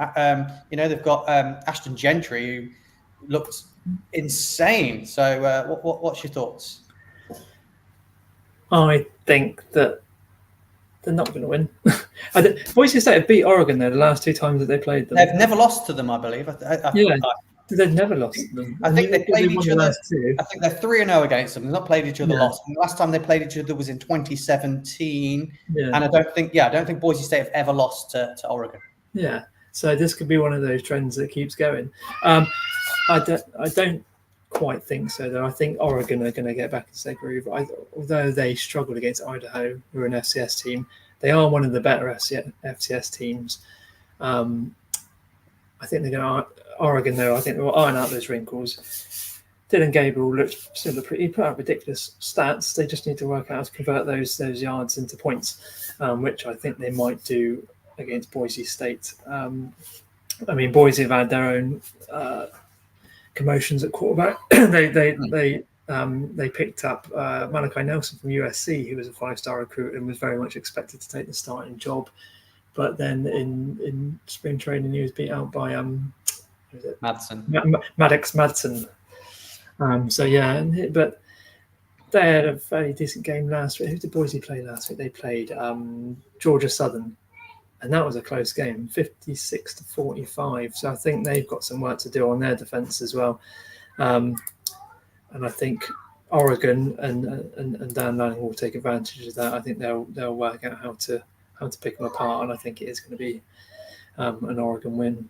They've got Ashton Gentry, who looked insane. So what's your thoughts? I think that they're not going to win. Boise State have beat Oregon, though, the last two times that they played them. They've never lost to them, I believe. They've never lost to them. I think they played each other. I think they're 3-0 against them. They've not played each other lost. And the last time they played each other was in 2017. Yeah. And I don't think Boise State have ever lost to Oregon. Yeah. So this could be one of those trends that keeps going. I don't quite think so, though. I think Oregon are going to get back into their groove. Although they struggled against Idaho, who are an FCS team, they are one of the better FCS teams. I think they're going to Oregon, though. I think they'll iron out those wrinkles. Dylan Gabriel he put out ridiculous stats. They just need to work out how to convert those yards into points, which I think they might do against Boise State. Boise have had their own commotions at quarterback. they picked up Malachi Nelson from USC, who was a 5-star recruit and was very much expected to take the starting job. But then in spring training, he was beat out by Maddox Madsen. But they had a fairly decent game last week. Who did Boise play last week? They played Georgia Southern, and that was a close game, 56-45. So I think they've got some work to do on their defense as well. And I think Oregon and Dan Lanning will take advantage of that. I think they'll work out how to pick them apart, and I think it is going to be an Oregon win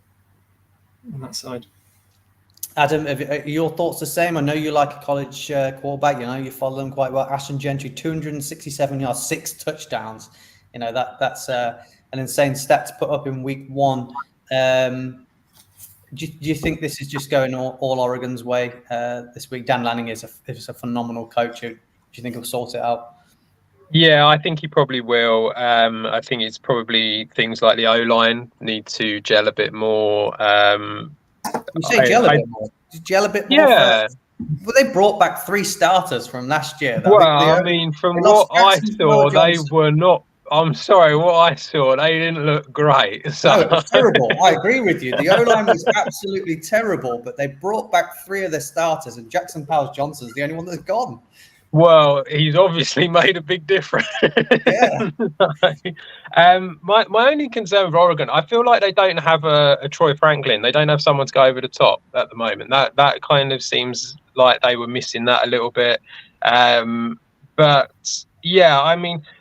on that side. Adam, are your thoughts the same? I know you like a college quarterback. You follow them quite well. Ashton Gentry, 267 yards, 6 touchdowns. That's an insane stat to put up in week one. Do you think this is just going all Oregon's way this week? Dan Lanning is a phenomenal coach. Do you think he'll sort it out? Yeah, I think he probably will. I think it's probably things like the O-line need to gel a bit more. You say gel a bit more? Gel a bit more? Yeah. Well, they brought back 3 starters from last year. From what I saw, they were not. I'm sorry, what I saw, they didn't look great. So. No, it was terrible. I agree with you. The O-line was absolutely terrible, but they brought back 3 of their starters, and Jackson Powers-Johnson's the only one that's gone. Well, he's obviously made a big difference. Yeah. My only concern with Oregon, I feel like they don't have a Troy Franklin. They don't have someone to go over the top at the moment. That kind of seems like they were missing that a little bit. But yeah,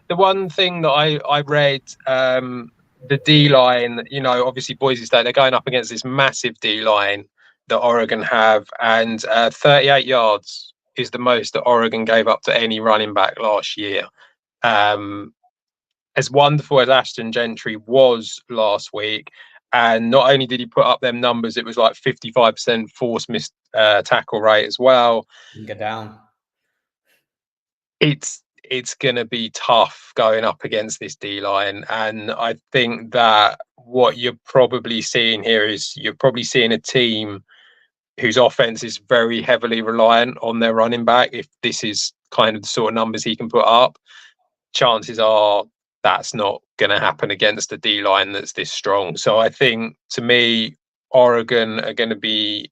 the one thing that I read, the D-line, obviously Boise State, they're going up against this massive D-line that Oregon have, and 38 yards is the most that Oregon gave up to any running back last year. As wonderful as Ashton Gentry was last week, and not only did he put up them numbers, it was like 55% force missed tackle rate as well. Get down. It's going to be tough going up against this D-line, and I think that what you're probably seeing here is you're probably seeing a team whose offense is very heavily reliant on their running back. If this is kind of the sort of numbers he can put up, chances are that's not going to happen against a D-line that's this strong. So I think, to me, Oregon are going to be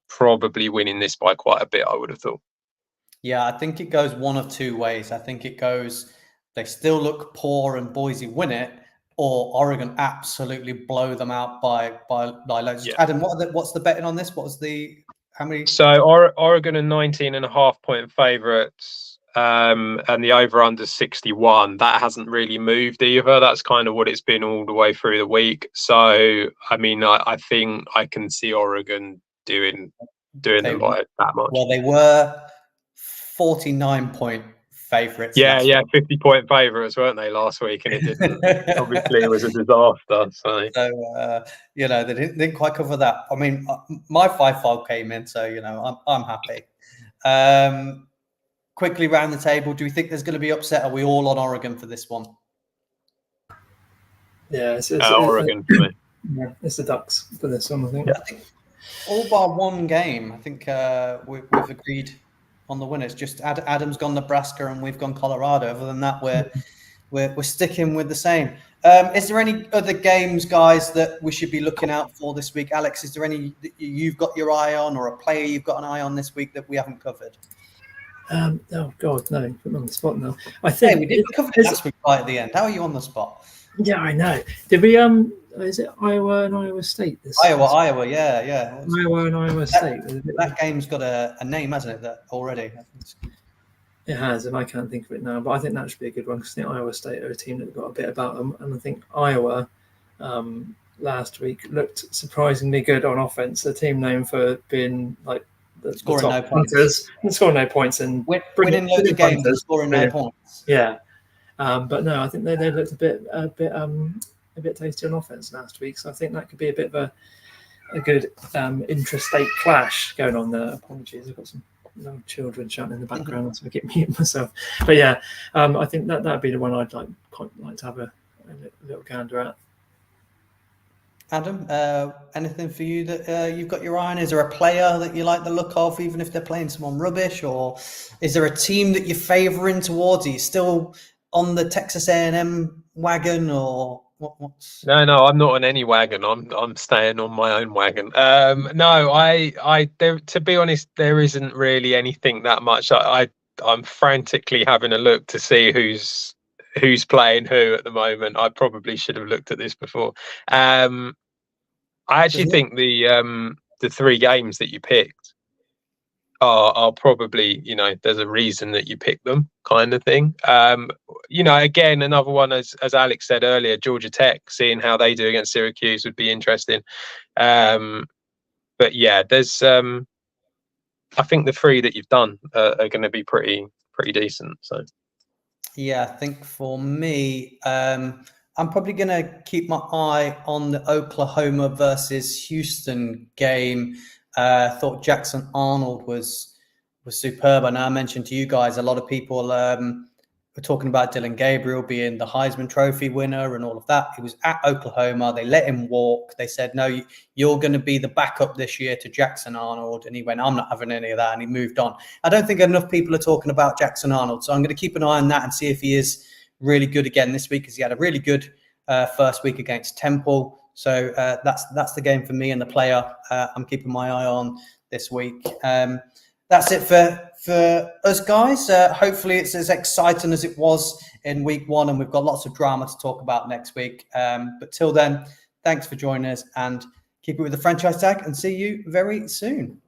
probably winning this by quite a bit, I would have thought. Yeah, I think it goes one of two ways. I think it goes they still look poor and Boise win it, or Oregon absolutely blow them out by loads. Yeah. Adam, what's the betting on this? What was how many? So Oregon are 19.5-point favourites, and the over/under 61. That hasn't really moved either. That's kind of what it's been all the way through the week. So I mean, I think I can see Oregon doing them by that much. Well, they were 49-point favourites. Yeah, 50-point favourites, weren't they, last week? And it didn't. Obviously, it was a disaster. So they didn't quite cover that. I mean, my 5-5 came in, so I'm happy. Quickly round the table, do we think there's going to be upset? Are we all on Oregon for this one? Yeah, it's Oregon for me. Yeah, it's the Ducks for this one, I think. I think all bar one game. I think we've agreed on the winners. Just Adam's gone Nebraska and we've gone Colorado. Other than that, we're sticking with the same. Is there any other games, guys, that we should be looking out for this week? Alex, is there any that you've got your eye on, or a player you've got an eye on this week that we haven't covered? Oh God, no! Put me on the spot now. I think we did cover it last week right at the end. How are you on the spot? Yeah, I know. Did we? Is it Iowa and Iowa State? Iowa, yeah. Iowa and Iowa State. That game's got a name, hasn't it? That already. It has, and I can't think of it now. But I think that should be a good one because I think Iowa State are a team that got a bit about them, and I think Iowa last week looked surprisingly good on offense. A team known for being like scoring no points, and scoring no points, and winning loads of games and scoring no points. Yeah, but no, I think they looked a bit tasty on offense last week. So I think that could be a bit of a good intrastate clash going on there. Apologies, I've got some children shouting in the background, so I get muted myself. But yeah, I think that'd be the one I'd quite like to have a little gander at. Adam, anything for you that you've got your eye on? Is there a player that you like the look of, even if they're playing someone rubbish? Or is there a team that you're favouring towards? Are you still on the Texas A&M wagon, or what's? No, I'm not on any wagon. I'm staying on my own wagon. No, I there, to be honest, there isn't really anything that much. I'm frantically having a look to see who's playing who at the moment. I probably should have looked at this before. I actually think the 3 games that you picked are probably, there's a reason that you picked them, kind of thing. Again, another one, as Alex said earlier, Georgia Tech, seeing how they do against Syracuse would be interesting. But yeah, there's I think the 3 that you've done are going to be pretty decent. So yeah, I think for me, I'm probably going to keep my eye on the Oklahoma versus Houston game. Thought Jackson Arnold was superb. I know I mentioned to you guys, a lot of people were talking about Dylan Gabriel being the Heisman Trophy winner and all of that. He was at Oklahoma. They let him walk. They said, no, you're going to be the backup this year to Jackson Arnold. And he went, I'm not having any of that. And he moved on. I don't think enough people are talking about Jackson Arnold. So I'm going to keep an eye on that and see if he is really good again this week, because he had a really good first week against Temple. So that's the game for me and the player I'm keeping my eye on this week. That's it for us, guys. Hopefully it's as exciting as it was in week 1, and we've got lots of drama to talk about next week. But till then, thanks for joining us, and keep it with the franchise tag, and see you very soon.